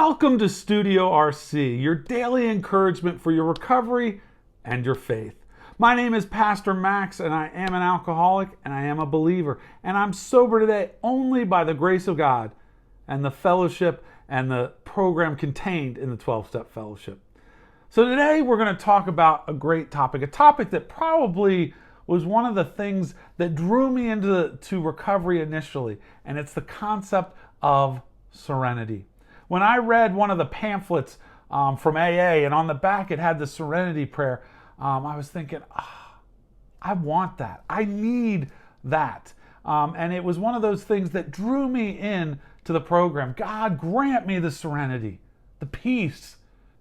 Welcome to Studio RC, your daily encouragement for your recovery and your faith. My name is Pastor Max, and I am an alcoholic, and I am a believer. And I'm sober today only by the grace of God and the fellowship and the program contained in the 12-Step Fellowship. So today we're going to talk about a great topic, a topic that probably was one of the things that drew me into recovery initially, and it's the concept of serenity. When I read one of the pamphlets from AA, and on the back it had the Serenity prayer, I was thinking, I want that. I need that. And it was one of those things that drew me in to the program. God, grant me the serenity, the peace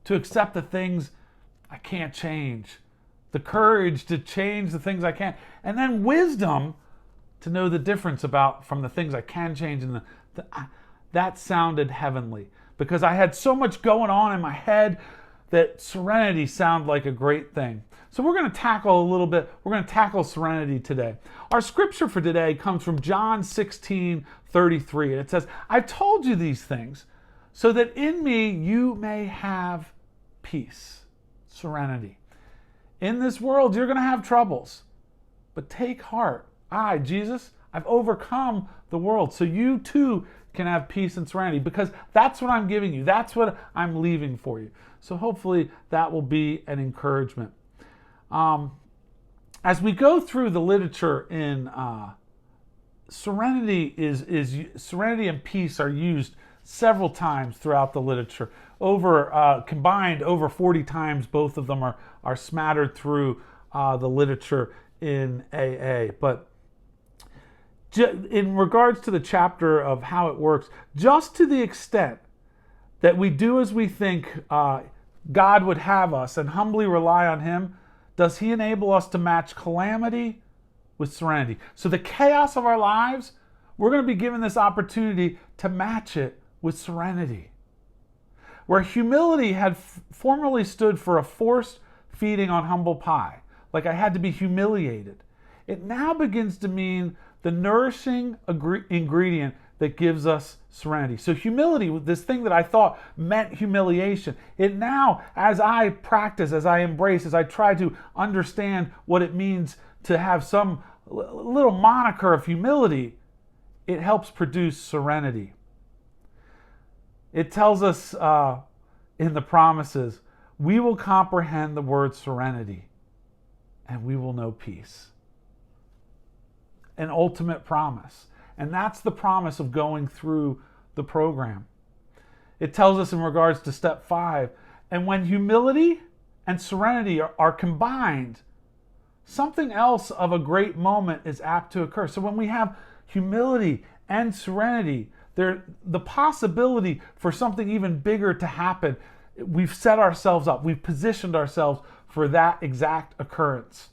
to accept the things I can't change, the courage to change the things I can't, and then wisdom to know the difference from the things I can change. And that sounded heavenly, because I had so much going on in my head that serenity sounded like a great thing. So we're going to tackle serenity today. Our scripture for today comes from John 16:33, and it says, "I've told you these things so that in me you may have peace," serenity. In this world, you're going to have troubles, but take heart. I, Jesus, I've overcome the world, so you too can have peace and serenity, because that's what I'm giving you. That's what I'm leaving for you. So hopefully that will be an encouragement. As we go through the literature in serenity serenity and peace are used several times throughout the literature. Combined over 40 times, both of them are smattered through the literature in AA. But in regards to the chapter of how it works, just to the extent that we do as we think God would have us and humbly rely on Him, does He enable us to match calamity with serenity. So the chaos of our lives, we're going to be given this opportunity to match it with serenity. Where humility had formerly stood for a forced feeding on humble pie, like I had to be humiliated, it now begins to mean the nourishing ingredient that gives us serenity. So humility, this thing that I thought meant humiliation, it now, as I practice, as I embrace, as I try to understand what it means to have some little moniker of humility, it helps produce serenity. It tells us in the promises, we will comprehend the word serenity and we will know peace. An ultimate promise. And that's the promise of going through the program. It tells us in regards to step 5, and when humility and serenity are combined, something else of a great moment is apt to occur. So when we have humility and serenity, the possibility for something even bigger to happen, we've set ourselves up, we've positioned ourselves for that exact occurrence.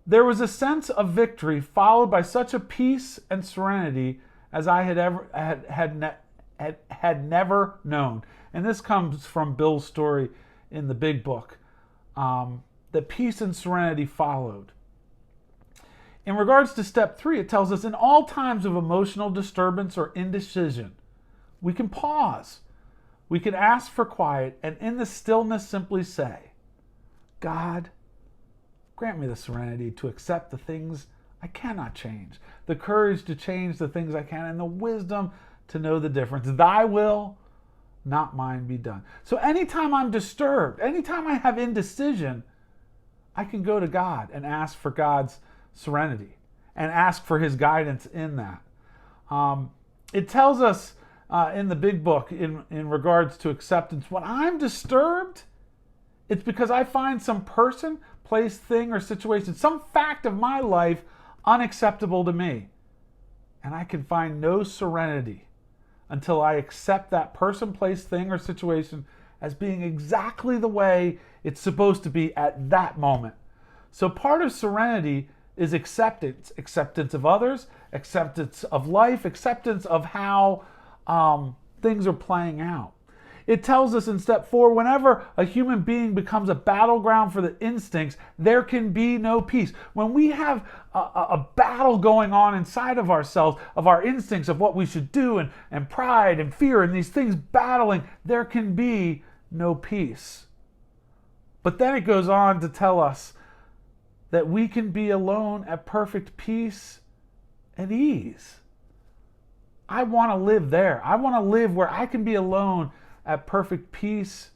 There was a sense of victory followed by such a peace and serenity as I had never known. And this comes from Bill's story in the Big Book. That peace and serenity followed. In regards to step 3, it tells us in all times of emotional disturbance or indecision, we can pause. We can ask for quiet, and in the stillness simply say, God, grant me the serenity to accept the things I cannot change, the courage to change the things I can, and the wisdom to know the difference. Thy will, not mine, be done. So anytime I'm disturbed, anytime I have indecision, I can go to God and ask for God's serenity and ask for His guidance in that. It tells us in the Big Book in regards to acceptance, when I'm disturbed, it's because I find some person, place, thing, or situation, some fact of my life unacceptable to me. And I can find no serenity until I accept that person, place, thing, or situation as being exactly the way it's supposed to be at that moment. So part of serenity is acceptance. Acceptance of others, acceptance of life, acceptance of how things are playing out. It tells us in step 4, whenever a human being becomes a battleground for the instincts, there can be no peace. When we have a battle going on inside of ourselves, of our instincts, of what we should do, and pride and fear and these things battling, there can be no peace. But then it goes on to tell us that we can be alone at perfect peace and ease. I want to live there. I want to live where I can be alone at perfect peace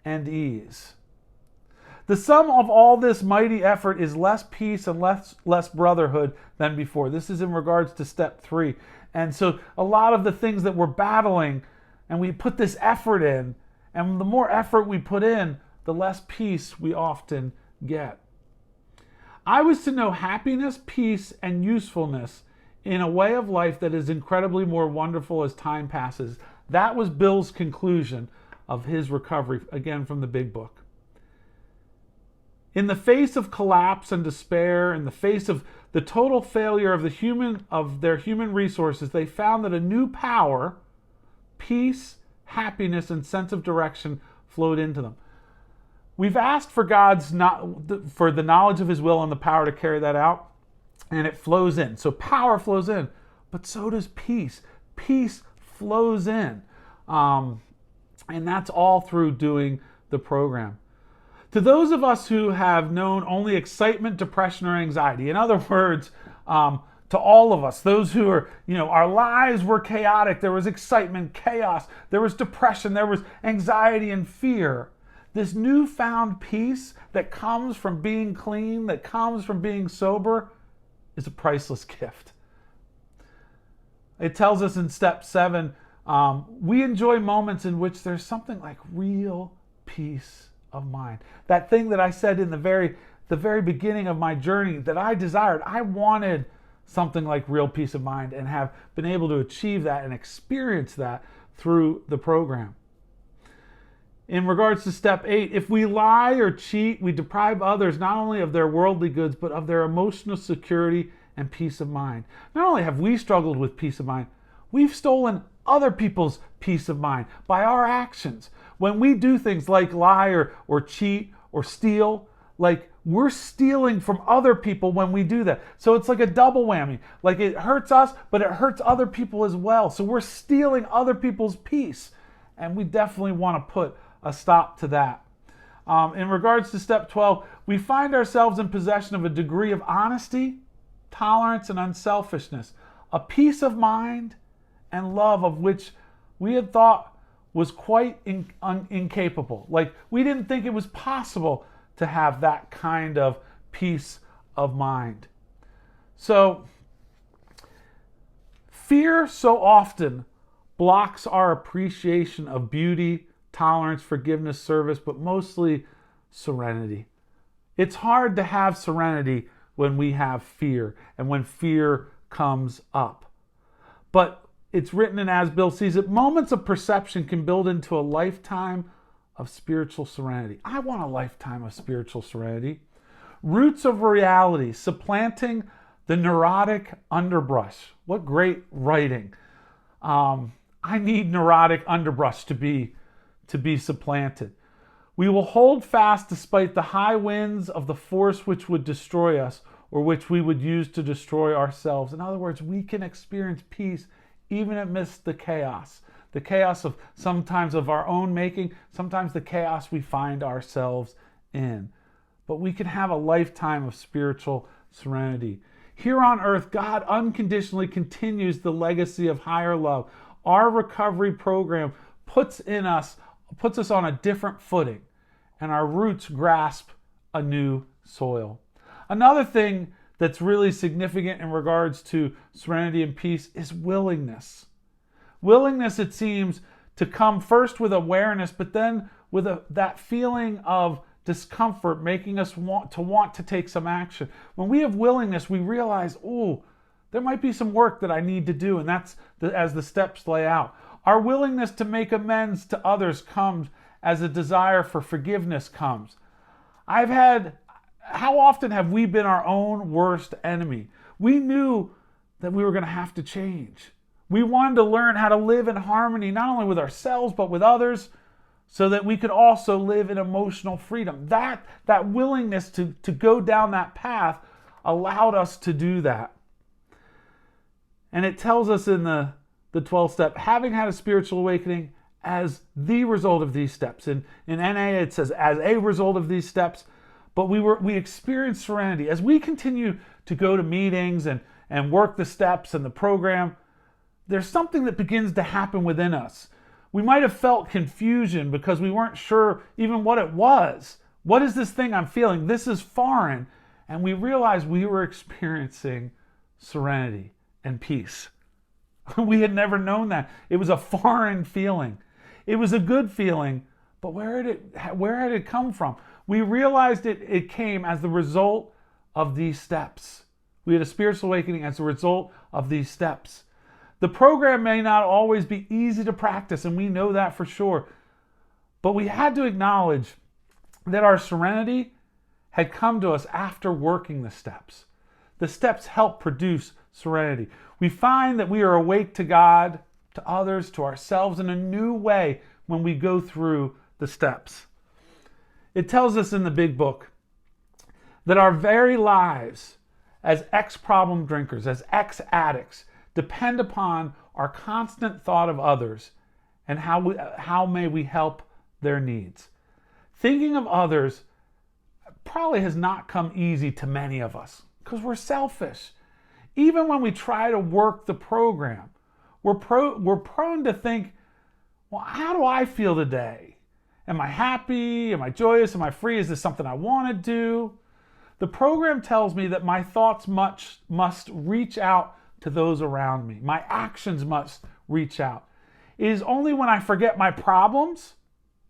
and ease. The sum of all this mighty effort is less peace and less brotherhood than before. This is in regards to step 3. And so a lot of the things that we're battling, and we put this effort in, and the more effort we put in, the less peace we often get. I was to know happiness, peace, and usefulness in a way of life that is incredibly more wonderful as time passes. That was Bill's conclusion of his recovery, again from the Big Book. In the face of collapse and despair, in the face of the total failure of their human resources, they found that a new power, peace, happiness, and sense of direction flowed into them. We've asked for for the knowledge of His will and the power to carry that out, and it flows in. So power flows in, but so does peace. Peace flows in, and that's all through doing the program. To those of us who have known only excitement, depression, or anxiety, in other words, to all of us, those who are, our lives were chaotic, there was excitement, chaos, there was depression, there was anxiety and fear. This newfound peace that comes from being clean, that comes from being sober, is a priceless gift. It tells us in step 7, we enjoy moments in which there's something like real peace of mind. That thing that I said in the very beginning of my journey that I desired, I wanted something like real peace of mind, and have been able to achieve that and experience that through the program. In regards to step 8, if we lie or cheat, we deprive others not only of their worldly goods, but of their emotional security and peace of mind. Not only have we struggled with peace of mind, we've stolen other people's peace of mind by our actions. When we do things like lie or cheat or steal, like we're stealing from other people when we do that. So it's like a double whammy. Like it hurts us, but it hurts other people as well. So we're stealing other people's peace. And we definitely want to put a stop to that. In regards to step 12, we find ourselves in possession of a degree of honesty, tolerance, and unselfishness, a peace of mind and love of which we had thought was quite incapable. Like we didn't think it was possible to have that kind of peace of mind. So fear so often blocks our appreciation of beauty, tolerance, forgiveness, service, but mostly serenity. It's hard to have serenity when we have fear and when fear comes up. But it's written in As Bill Sees It, moments of perception can build into a lifetime of spiritual serenity. I want a lifetime of spiritual serenity. Roots of reality, supplanting the neurotic underbrush. What great writing. I need neurotic underbrush to be supplanted. We will hold fast despite the high winds of the force which would destroy us, or which we would use to destroy ourselves. In other words, we can experience peace even amidst the chaos of sometimes of our own making, sometimes the chaos we find ourselves in. But we can have a lifetime of spiritual serenity. Here on earth, God unconditionally continues the legacy of higher love. Our recovery program puts us on a different footing, and our roots grasp a new soil. Another thing that's really significant in regards to serenity and peace is willingness. Willingness, it seems, to come first with awareness, but then with that feeling of discomfort, making us want to take some action. When we have willingness, we realize, there might be some work that I need to do, and that's as the steps lay out. Our willingness to make amends to others comes as a desire for forgiveness comes. How often have we been our own worst enemy? We knew that we were going to have to change. We wanted to learn how to live in harmony, not only with ourselves, but with others. so that we could also live in emotional freedom. That willingness to go down that path allowed us to do that. And it tells us in the 12th step, having had a spiritual awakening as the result of these steps. In NA, it says as a result of these steps, but we experienced serenity. As we continue to go to meetings and work the steps and the program, there's something that begins to happen within us. We might have felt confusion because we weren't sure even what it was. What is this thing I'm feeling? This is foreign. And we realized we were experiencing serenity and peace. We had never known that. It was a foreign feeling. It was a good feeling, but where had it come from? We realized it came as the result of these steps. We had a spiritual awakening as a result of these steps. The program may not always be easy to practice, and we know that for sure. But we had to acknowledge that our serenity had come to us after working the steps. The steps help produce serenity. We find that we are awake to God, to others, to ourselves in a new way when we go through the steps. It tells us in the big book that our very lives as ex-problem drinkers, as ex-addicts, depend upon our constant thought of others and how may we help their needs. Thinking of others probably has not come easy to many of us because we're selfish. Even when we try to work the program, we're prone to think, well, how do I feel today? Am I happy? Am I joyous? Am I free? Is this something I want to do? The program tells me that my thoughts must reach out to those around me. My actions must reach out. It is only when I forget my problems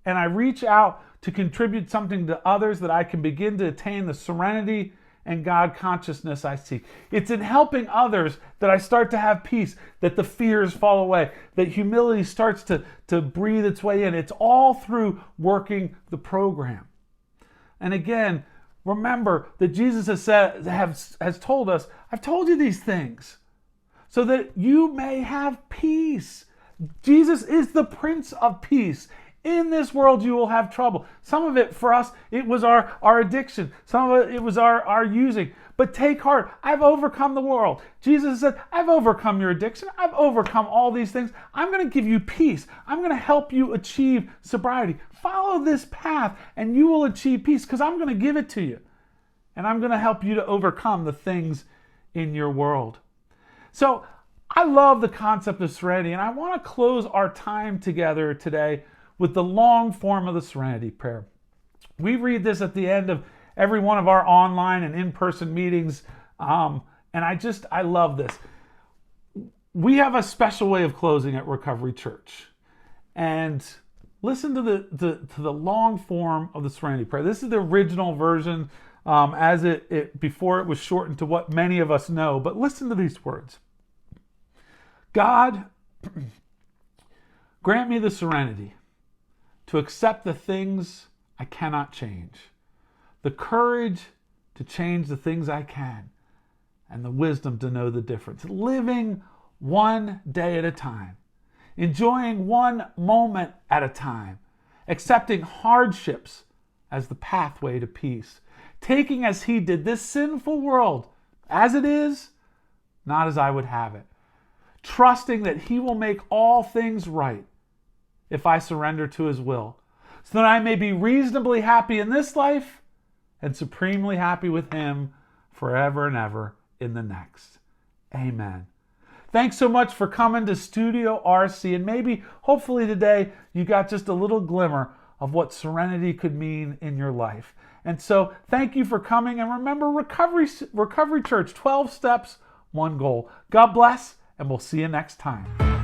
and I reach out to contribute something to others that I can begin to attain the serenity and God consciousness I seek. It's in helping others that I start to have peace, that the fears fall away, that humility starts to breathe its way in. It's all through working the program. And again, remember that Jesus has told us, I've told you these things so that you may have peace. Jesus is the Prince of Peace. In this world you will have trouble. Some of it for us, it was our addiction. Some of it was our using. But take heart, I've overcome the world. Jesus said, I've overcome your addiction. I've overcome all these things. I'm going to give you peace. I'm going to help you achieve sobriety. Follow this path and you will achieve peace because I'm going to give it to you. And I'm going to help you to overcome the things in your world. So I love the concept of serenity, and I want to close our time together today with the long form of the Serenity Prayer. We read this at the end of every one of our online and in-person meetings, and I love this. We have a special way of closing at Recovery Church, and listen to the long form of the Serenity Prayer. This is the original version, as it before it was shortened to what many of us know. But listen to these words. God, grant me the serenity to accept the things I cannot change, the courage to change the things I can, and the wisdom to know the difference. Living one day at a time, enjoying one moment at a time, accepting hardships as the pathway to peace, taking as he did this sinful world as it is, not as I would have it, trusting that he will make all things right if I surrender to his will, so that I may be reasonably happy in this life and supremely happy with him forever and ever in the next. Amen. Thanks so much for coming to Studio RC, and maybe, hopefully today, you got just a little glimmer of what serenity could mean in your life. And so, thank you for coming, and remember, Recovery Church, 12 steps, one goal. God bless, and we'll see you next time.